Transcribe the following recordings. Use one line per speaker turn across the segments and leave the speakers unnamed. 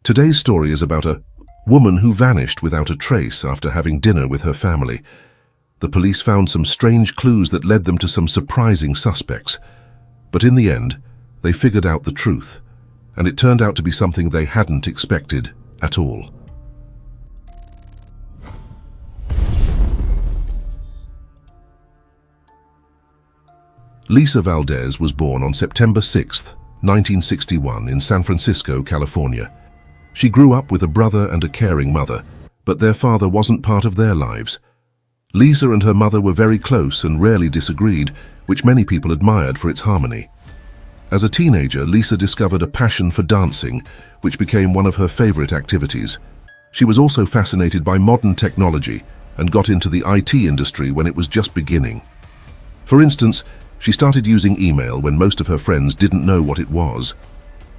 Today's story is about a woman who vanished without a trace after having dinner with her family. The police found some strange clues that led them to some surprising suspects. But in the end, they figured out the truth, and it turned out to be something they hadn't expected at all. Lisa Valdez was born on September 6, 1961 in San Francisco, California. She grew up with a brother and a caring mother, but their father wasn't part of their lives. Lisa and her mother were very close and rarely disagreed, which many people admired for its harmony. As a teenager, Lisa discovered a passion for dancing, which became one of her favorite activities. She was also fascinated by modern technology and got into the IT industry when it was just beginning. For instance, she started using email when most of her friends didn't know what it was.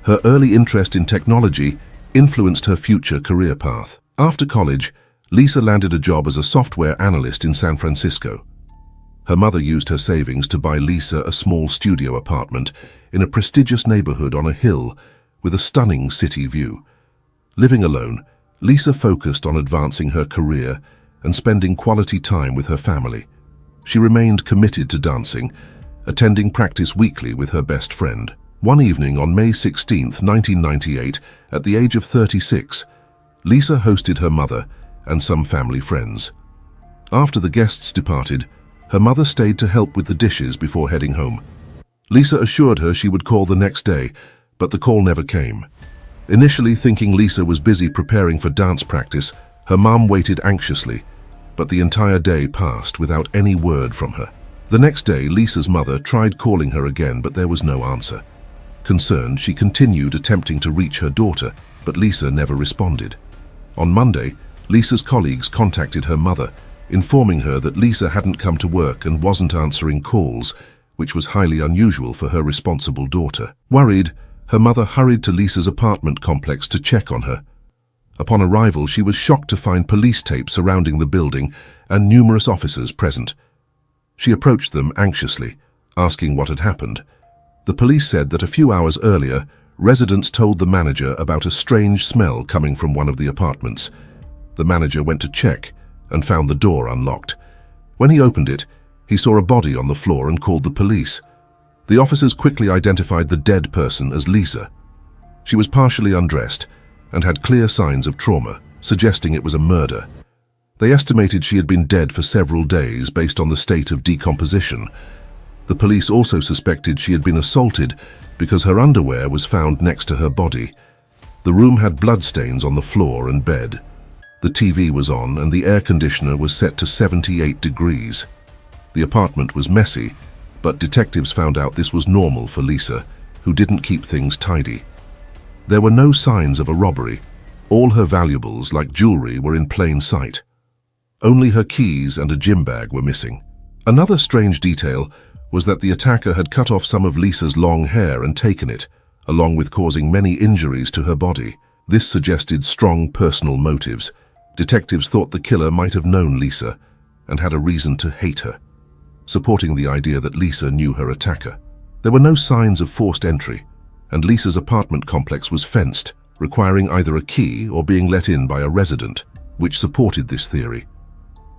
Her early interest in technology influenced her future career path. After college, Lisa landed a job as a software analyst in San Francisco. Her mother used her savings to buy Lisa a small studio apartment in a prestigious neighborhood on a hill with a stunning city view. Living alone, Lisa focused on advancing her career and spending quality time with her family. She remained committed to dancing, attending practice weekly with her best friend. One evening on May 16, 1998, at the age of 36, Lisa hosted her mother and some family friends. After the guests departed, her mother stayed to help with the dishes before heading home. Lisa assured her she would call the next day, but the call never came. Initially thinking Lisa was busy preparing for dance practice, her mom waited anxiously, but the entire day passed without any word from her. The next day, Lisa's mother tried calling her again, but there was no answer. Concerned, she continued attempting to reach her daughter, but Lisa never responded. On Monday, Lisa's colleagues contacted her mother, informing her that Lisa hadn't come to work and wasn't answering calls, which was highly unusual for her responsible daughter. Worried, her mother hurried to Lisa's apartment complex to check on her. Upon arrival, she was shocked to find police tape surrounding the building and numerous officers present. She approached them anxiously, asking what had happened. The police said that a few hours earlier, residents told the manager about a strange smell coming from one of the apartments. The manager went to check and found the door unlocked. When he opened it, he saw a body on the floor and called the police. The officers quickly identified the dead person as Lisa. She was partially undressed and had clear signs of trauma, suggesting it was a murder. They estimated she had been dead for several days based on the state of decomposition. The police also suspected she had been assaulted because her underwear was found next to her body. The room had bloodstains on the floor and bed. The TV was on and the air conditioner was set to 78 degrees. The apartment was messy, but detectives found out this was normal for Lisa, who didn't keep things tidy. There were no signs of a robbery. All her valuables, like jewelry, were in plain sight. Only her keys and a gym bag were missing. Another strange detail was that the attacker had cut off some of Lisa's long hair and taken it, along with causing many injuries to her body. This suggested strong personal motives. Detectives thought the killer might have known Lisa and had a reason to hate her, supporting the idea that Lisa knew her attacker. There were no signs of forced entry, and Lisa's apartment complex was fenced, requiring either a key or being let in by a resident, which supported this theory.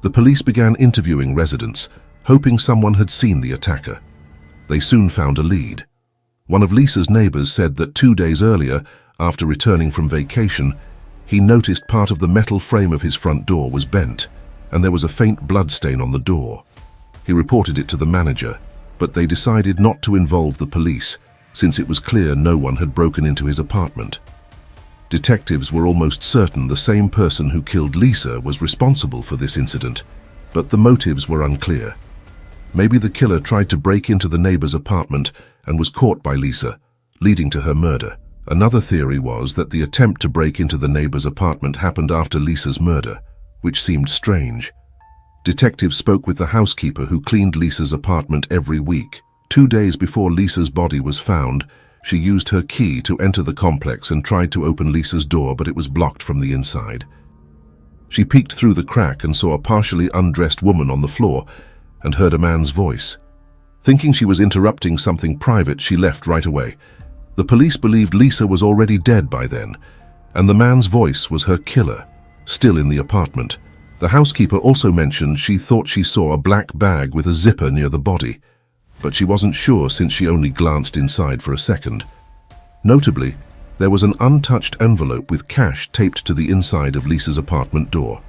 The police began interviewing residents, hoping someone had seen the attacker. They soon found a lead. One of Lisa's neighbors said that 2 days earlier, after returning from vacation, he noticed part of the metal frame of his front door was bent, and there was a faint blood stain on the door. He reported it to the manager, but they decided not to involve the police, since it was clear no one had broken into his apartment. Detectives were almost certain the same person who killed Lisa was responsible for this incident, but the motives were unclear. Maybe the killer tried to break into the neighbor's apartment and was caught by Lisa, leading to her murder. Another theory was that the attempt to break into the neighbor's apartment happened after Lisa's murder, which seemed strange. Detectives spoke with the housekeeper who cleaned Lisa's apartment every week. 2 days before Lisa's body was found, she used her key to enter the complex and tried to open Lisa's door, but it was blocked from the inside. She peeked through the crack and saw a partially undressed woman on the floor and heard a man's voice. Thinking she was interrupting something private, she left right away. The police believed Lisa was already dead by then, and the man's voice was her killer, still in the apartment. The housekeeper also mentioned she thought she saw a black bag with a zipper near the body, but she wasn't sure since she only glanced inside for a second. Notably, there was an untouched envelope with cash taped to the inside of Lisa's apartment door.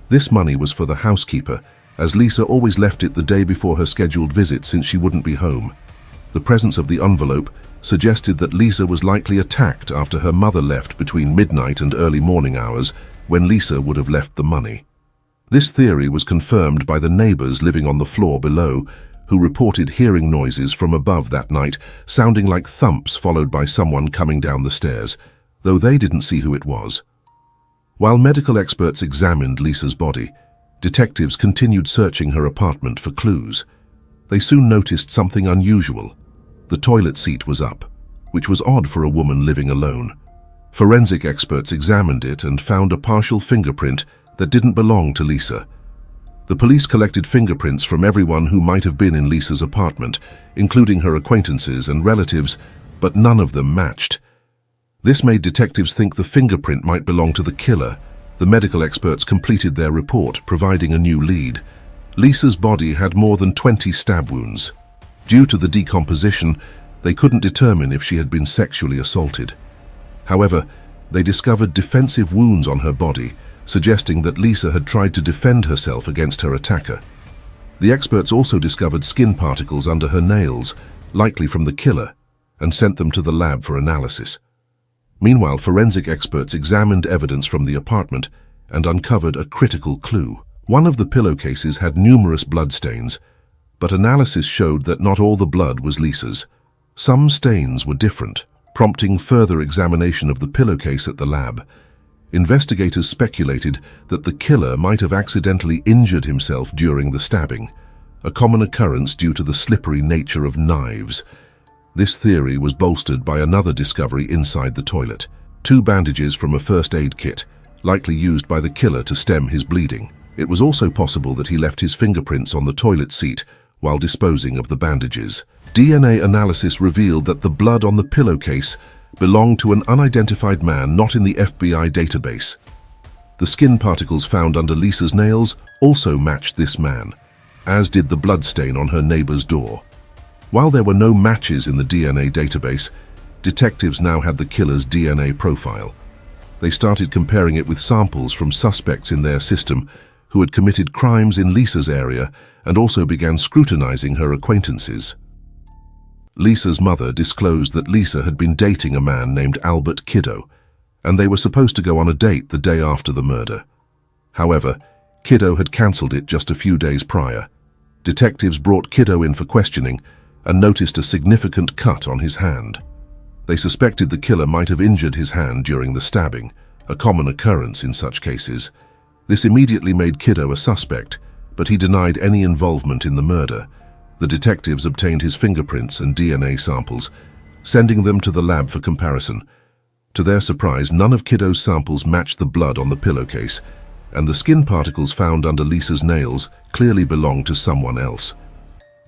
This money was for the housekeeper, as Lisa always left it the day before her scheduled visit since she wouldn't be home. The presence of the envelope suggested that Lisa was likely attacked after her mother left between midnight and early morning hours, when Lisa would have left the money. This theory was confirmed by the neighbors living on the floor below, who reported hearing noises from above that night, sounding like thumps followed by someone coming down the stairs, though they didn't see who it was. While medical experts examined Lisa's body, detectives continued searching her apartment for clues. They soon noticed something unusual. The toilet seat was up, which was odd for a woman living alone. Forensic experts examined it and found a partial fingerprint that didn't belong to Lisa. The police collected fingerprints from everyone who might have been in Lisa's apartment, including her acquaintances and relatives, but none of them matched. This made detectives think the fingerprint might belong to the killer. The medical experts completed their report, providing a new lead. Lisa's body had more than 20 stab wounds. Due to the decomposition, they couldn't determine if she had been sexually assaulted. However, they discovered defensive wounds on her body, suggesting that Lisa had tried to defend herself against her attacker. The experts also discovered skin particles under her nails, likely from the killer, and sent them to the lab for analysis. Meanwhile, forensic experts examined evidence from the apartment and uncovered a critical clue. One of the pillowcases had numerous bloodstains, but analysis showed that not all the blood was Lisa's. Some stains were different, prompting further examination of the pillowcase at the lab. Investigators speculated that the killer might have accidentally injured himself during the stabbing, a common occurrence due to the slippery nature of knives. This theory was bolstered by another discovery inside the toilet: 2 bandages from a first aid kit, likely used by the killer to stem his bleeding. It was also possible that he left his fingerprints on the toilet seat while disposing of the bandages. DNA analysis revealed that the blood on the pillowcase belonged to an unidentified man not in the FBI database. The skin particles found under Lisa's nails also matched this man, as did the bloodstain on her neighbor's door. While there were no matches in the DNA database, detectives now had the killer's DNA profile. They started comparing it with samples from suspects in their system who had committed crimes in Lisa's area, and also began scrutinizing her acquaintances. Lisa's mother disclosed that Lisa had been dating a man named 𝐿𝐵𝐿, and they were supposed to go on a date the day after the murder. However, 𝐿𝐵𝐿 had cancelled it just a few days prior. Detectives brought 𝐿𝐵𝐿 in for questioning and noticed a significant cut on his hand. They suspected the killer might have injured his hand during the stabbing, a common occurrence in such cases. This immediately made 𝐿𝐵𝐿 a suspect, but he denied any involvement in the murder. The detectives obtained his fingerprints and DNA samples, sending them to the lab for comparison. To their surprise, none of 𝐿𝐵𝐿's samples matched the blood on the pillowcase, and the skin particles found under Lisa's nails clearly belonged to someone else.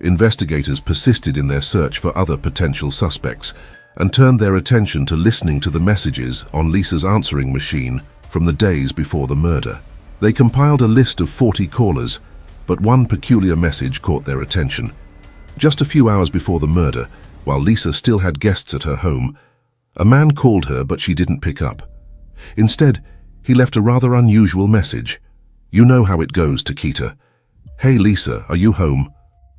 Investigators persisted in their search for other potential suspects and turned their attention to listening to the messages on Lisa's answering machine from the days before the murder. They compiled a list of 40 callers, but one peculiar message caught their attention. Just a few hours before the murder, while Lisa still had guests at her home, a man called her but she didn't pick up. Instead, he left a rather unusual message. "You know how it goes, Takita. Hey Lisa, are you home?"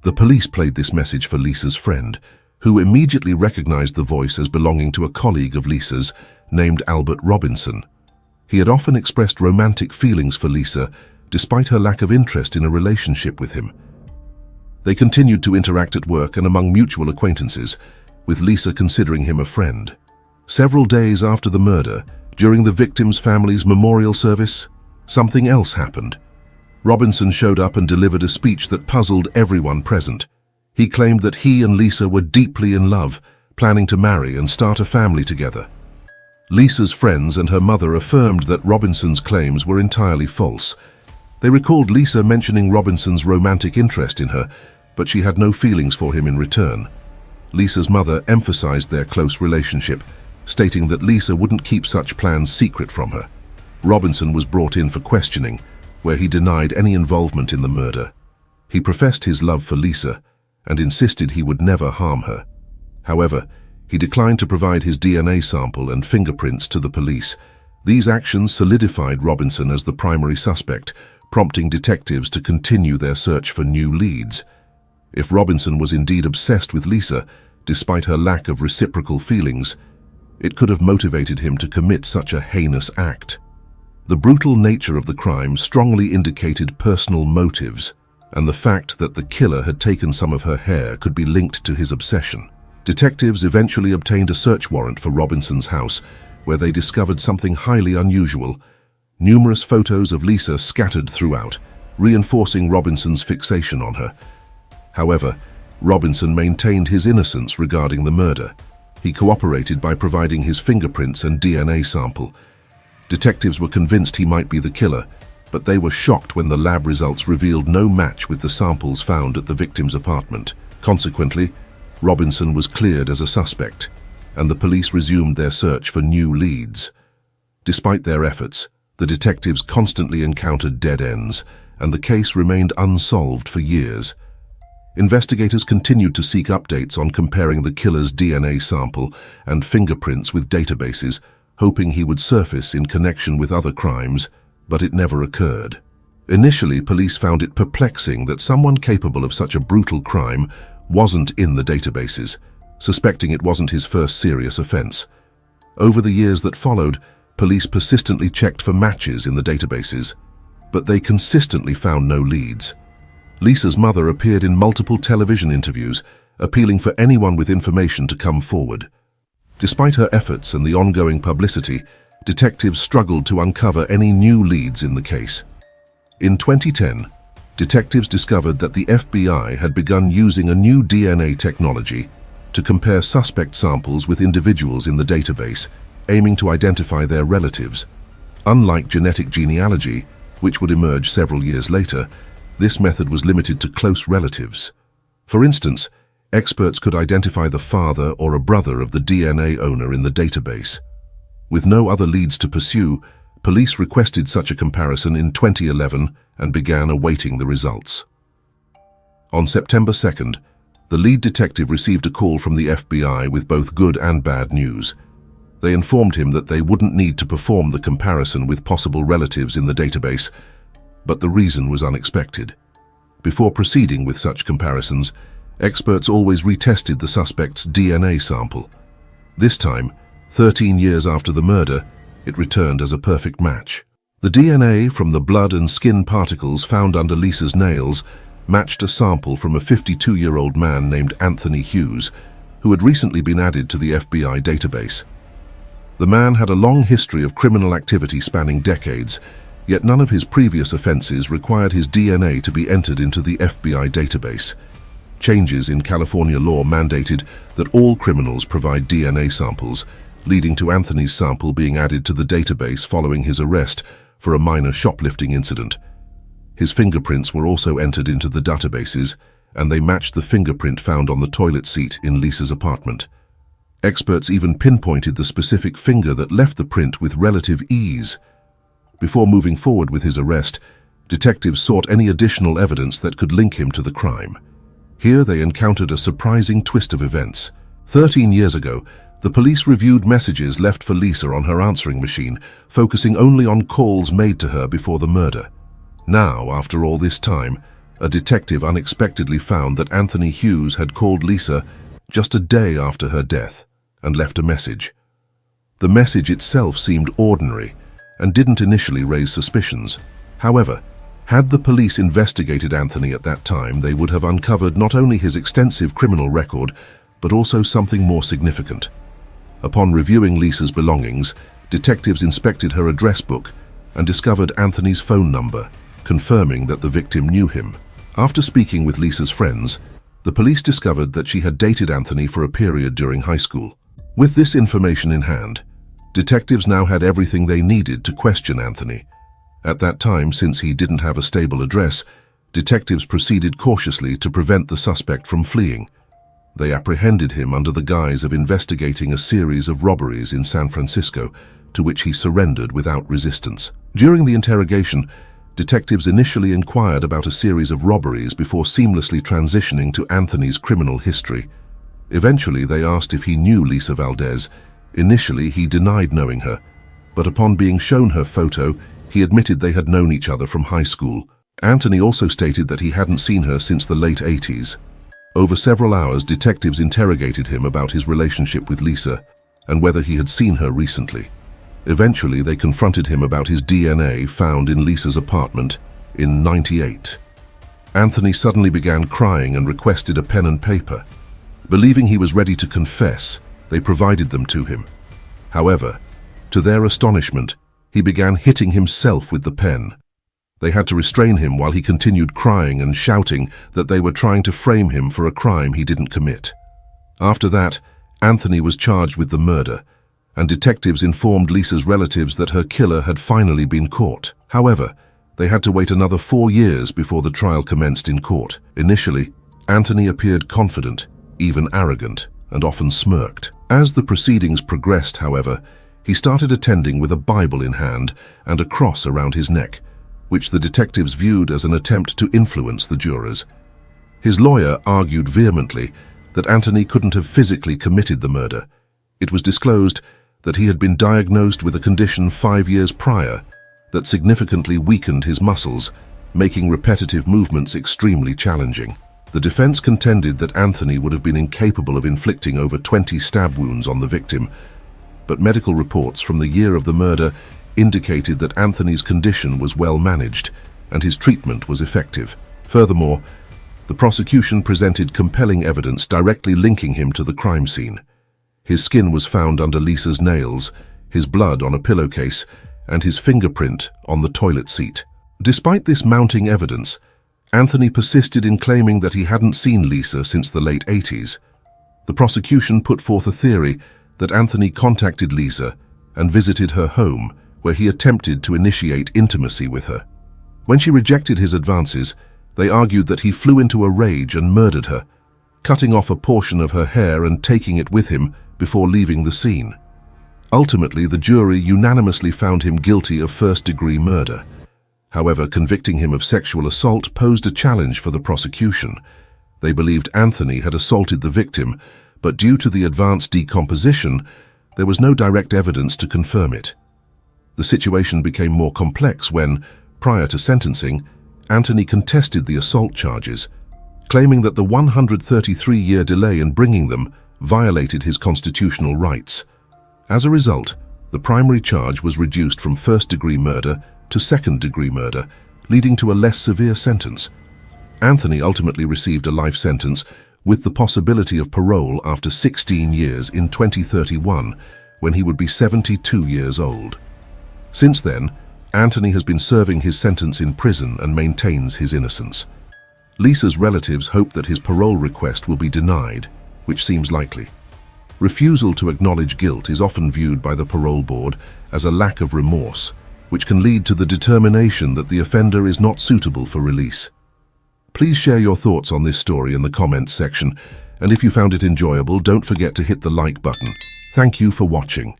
The police played this message for Lisa's friend, who immediately recognized the voice as belonging to a colleague of Lisa's named Albert Robinson. He had often expressed romantic feelings for Lisa, despite her lack of interest in a relationship with him. They continued to interact at work and among mutual acquaintances, with Lisa considering him a friend. Several days after the murder, during the victim's family's memorial service, something else happened. Robinson showed up and delivered a speech that puzzled everyone present. He claimed that he and Lisa were deeply in love, planning to marry and start a family together. Lisa's friends and her mother affirmed that Robinson's claims were entirely false. They recalled Lisa mentioning Robinson's romantic interest in her, but she had no feelings for him in return. Lisa's mother emphasized their close relationship, stating that Lisa wouldn't keep such plans secret from her. Robinson was brought in for questioning, where he denied any involvement in the murder. He professed his love for Lisa and insisted he would never harm her. However, he declined to provide his DNA sample and fingerprints to the police. These actions solidified Robinson as the primary suspect, prompting detectives to continue their search for new leads. If Robinson was indeed obsessed with Lisa, despite her lack of reciprocal feelings, it could have motivated him to commit such a heinous act. The brutal nature of the crime strongly indicated personal motives, and the fact that the killer had taken some of her hair could be linked to his obsession. Detectives eventually obtained a search warrant for Robinson's house, where they discovered something highly unusual: numerous photos of Lisa scattered throughout, reinforcing Robinson's fixation on her. However, Robinson maintained his innocence regarding the murder. He cooperated by providing his fingerprints and DNA sample. Detectives were convinced he might be the killer, but they were shocked when the lab results revealed no match with the samples found at the victim's apartment. Consequently, Robinson was cleared as a suspect, and the police resumed their search for new leads. Despite their efforts, the detectives constantly encountered dead ends, and the case remained unsolved for years. Investigators continued to seek updates on comparing the killer's DNA sample and fingerprints with databases, hoping he would surface in connection with other crimes, but it never occurred. Initially, police found it perplexing that someone capable of such a brutal crime wasn't in the databases, suspecting it wasn't his first serious offense. Over the years that followed, police persistently checked for matches in the databases, but they consistently found no leads. Lisa's mother appeared in multiple television interviews, appealing for anyone with information to come forward. Despite her efforts and the ongoing publicity, detectives struggled to uncover any new leads in the case. In 2010, detectives discovered that the FBI had begun using a new DNA technology to compare suspect samples with individuals in the database, aiming to identify their relatives. Unlike genetic genealogy, which would emerge several years later, this method was limited to close relatives. For instance, experts could identify the father or a brother of the DNA owner in the database. With no other leads to pursue, police requested such a comparison in 2011 and began awaiting the results. On September 2nd, the lead detective received a call from the FBI with both good and bad news. They informed him that they wouldn't need to perform the comparison with possible relatives in the database, but the reason was unexpected. Before proceeding with such comparisons, experts always retested the suspect's DNA sample. This time, 13 years after the murder, it returned as a perfect match. The DNA from the blood and skin particles found under Lisa's nails matched a sample from a 52-year-old man named Anthony Hughes, who had recently been added to the FBI database. The man had a long history of criminal activity spanning decades, yet none of his previous offenses required his DNA to be entered into the FBI database. Changes in California law mandated that all criminals provide DNA samples, leading to Anthony's sample being added to the database following his arrest for a minor shoplifting incident. His fingerprints were also entered into the databases, and they matched the fingerprint found on the toilet seat in Lisa's apartment. Experts even pinpointed the specific finger that left the print with relative ease. Before moving forward with his arrest, detectives sought any additional evidence that could link him to the crime. Here they encountered a surprising twist of events. 13 years ago, the police reviewed messages left for Lisa on her answering machine, focusing only on calls made to her before the murder. Now, after all this time, a detective unexpectedly found that Anthony Hughes had called Lisa just a day after her death and left a message. The message itself seemed ordinary and didn't initially raise suspicions. However, had the police investigated Anthony at that time, they would have uncovered not only his extensive criminal record, but also something more significant. Upon reviewing Lisa's belongings, detectives inspected her address book and discovered Anthony's phone number, confirming that the victim knew him. After speaking with Lisa's friends, the police discovered that she had dated Anthony for a period during high school. With this information in hand, detectives now had everything they needed to question Anthony. At that time, since he didn't have a stable address, detectives proceeded cautiously to prevent the suspect from fleeing. They apprehended him under the guise of investigating a series of robberies in San Francisco, to which he surrendered without resistance. During the interrogation, detectives initially inquired about a series of robberies before seamlessly transitioning to Anthony's criminal history. Eventually, they asked if he knew Lisa Valdez. Initially, he denied knowing her, but upon being shown her photo, he admitted they had known each other from high school. Anthony also stated that he hadn't seen her since the late 80s. Over several hours, detectives interrogated him about his relationship with Lisa and whether he had seen her recently. Eventually, they confronted him about his DNA found in Lisa's apartment in '98. Anthony suddenly began crying and requested a pen and paper. Believing he was ready to confess, they provided them to him. However, to their astonishment, he began hitting himself with the pen. They had to restrain him while he continued crying and shouting that they were trying to frame him for a crime he didn't commit. After that, Anthony was charged with the murder, and detectives informed Lisa's relatives that her killer had finally been caught. However, they had to wait another 4 years before the trial commenced in court. Initially, Anthony appeared confident, even arrogant, and often smirked. As the proceedings progressed, however, he started attending with a Bible in hand and a cross around his neck, which the detectives viewed as an attempt to influence the jurors. His lawyer argued vehemently that Anthony couldn't have physically committed the murder. It was disclosed that he had been diagnosed with a condition 5 years prior that significantly weakened his muscles, making repetitive movements extremely challenging. The defense contended that Anthony would have been incapable of inflicting over 20 stab wounds on the victim, but medical reports from the year of the murder indicated that Anthony's condition was well managed and his treatment was effective. Furthermore, the prosecution presented compelling evidence directly linking him to the crime scene. His skin was found under Lisa's nails, his blood on a pillowcase, and his fingerprint on the toilet seat. Despite this mounting evidence, Anthony persisted in claiming that he hadn't seen Lisa since the late 80s. The prosecution put forth a theory that Anthony contacted Lisa and visited her home, where he attempted to initiate intimacy with her. When she rejected his advances, they argued that he flew into a rage and murdered her, cutting off a portion of her hair and taking it with him before leaving the scene. Ultimately, the jury unanimously found him guilty of first-degree murder. However, convicting him of sexual assault posed a challenge for the prosecution. They believed Anthony had assaulted the victim, but due to the advanced decomposition, there was no direct evidence to confirm it. The situation became more complex when, prior to sentencing, Anthony contested the assault charges, claiming that the 133-year delay in bringing them violated his constitutional rights. As a result, the primary charge was reduced from first-degree murder to second-degree murder, leading to a less severe sentence. Anthony ultimately received a life sentence with the possibility of parole after 16 years in 2031, when he would be 72 years old. Since then, Anthony has been serving his sentence in prison and maintains his innocence. Lisa's relatives hope that his parole request will be denied, which seems likely. Refusal to acknowledge guilt is often viewed by the parole board as a lack of remorse, which can lead to the determination that the offender is not suitable for release. Please share your thoughts on this story in the comments section, and if you found it enjoyable, don't forget to hit the like button. Thank you for watching.